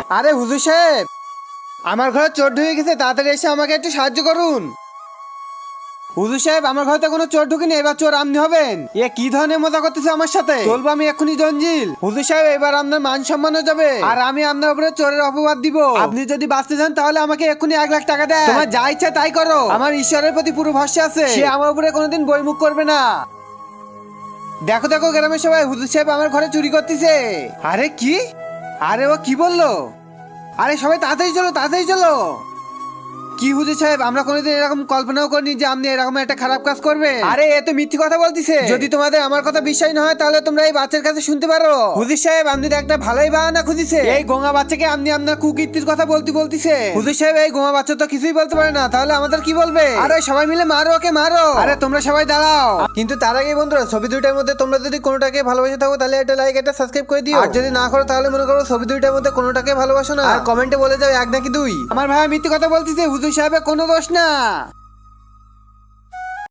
আরে হুজুর সাহেব, আমার ঘরে চোর ঢুকে গেছে, তাড়াতাড়ি এসে আমাকে একটু সাহায্য করুন। হুজুর সাহেব, আমার ঘরে তো কোনো চোর ঢুকেনি, এবার চোর আপনি হবেন। এ কি ধরনের মজা করতেছে আমার সাথে? চলবো আমি এক্ষুনি জঞ্জিল। হুজুর সাহেব, এবার আপনার মান সম্মানও যাবে, আর আমি আপনার উপরে চোরের অপবাদ দিব। আপনি যদি বাঁচতে চান তাহলে আমাকে এক্ষুনি 1 লাখ টাকা দেন। তোমার যা ইচ্ছা তাই করো, আমার ঈশ্বরের প্রতি পুরো ভরসা আছে, সে আমার উপরে কোনোদিন বইমুখ করবে না। দেখো দেখো গ্রামের সবাই, হুজুর সাহেব আমার ঘরে চুরি করতেছে। আরে কি? আরে ও কি বললো? আরে সবাই তাড়াতাড়ি চলো, তাড়াতাড়ি চলো। কি হুজুর সাহেব, আমরা কোনোদিন এরকম কল্পনাও করিনি যে আপনি এরকম একটা খারাপ কাজ করবে। আরে এ তো মিথ্যে কথা বলতিছে। যদি তোমাদের আমার কথা বিশ্বাস না হয় তাহলে তোমরা এই বাচ্চার কাছে শুনতে পারো। হুজুর সাহেব, আপনি তো একটা ভালোই বাহানা খুঁজিছে। এই গোঙা বাচ্চাকে আপনি আপনার কুকীর্তির কথা বলতিছে। হুজুর সাহেব, এই গোঙা বাচ্চা তো কিছুই বলতে পারে না, তাহলে আমাদের কি বলবে? আরে সবাই মিলে মারো ওকে, মারো। আরে তোমরা সবাই দাঁড়াও। কিন্তু তার আগে বন্ধুরা, ছবি দুইটার মধ্যে তোমরা যদি কোনোটাকে ভালোবাসে থাকো তাহলে একটা লাইক, একটা সাবস্ক্রাইব করে দিও। আর যদি না করো তাহলে মনে করো ছবি দুইটার মধ্যে কোনোটাকে ভালোবাসো না, আর কমেন্টে বলে যাও 1 নাকি 2। আমার ভাই মিথ্যে কথা বলতিছে, হুজুর সাহেবের কোনো দোষ না।